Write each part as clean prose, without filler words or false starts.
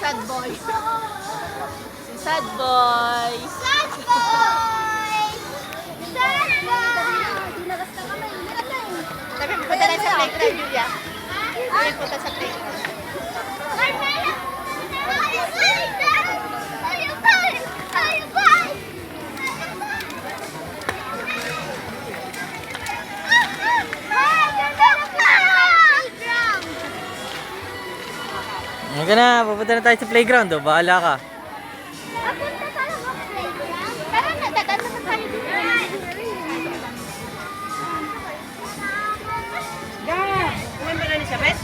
sad boy. Si sad boy. Sad boy! Sad boy! Dinagas na kami. Sabi mo, punta na sa playground, Julia. Sabi punta sa playground. Ngayon ka na, pupunta na tayo sa playground. Oh. Bahala ka. Papunta talaga sa playground? Tara na, dadaan naman tayo dito. Kumain ba na ni Sabet?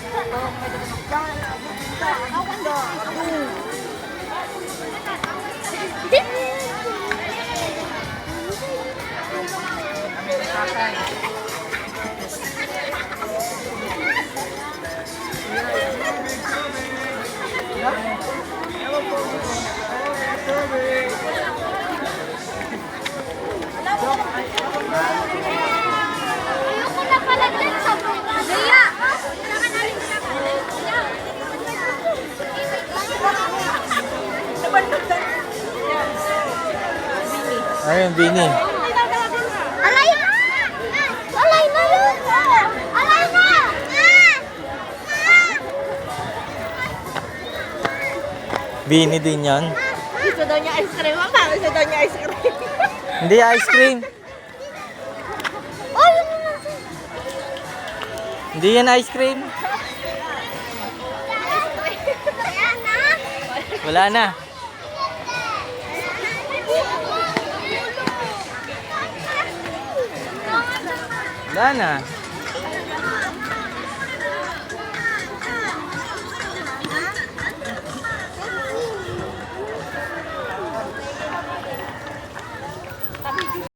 Ayoko na pala dyan sa Zia! Ayun, Bini. Alay na! Alay na yun! Alay na! Bini din yan. Gusto daw niya ice cream. Mama, gusto daw niya ice cream. Hindi ice cream. Oh, yun na! Hindi yan ice cream. Ayan na! Wala na. Wala na.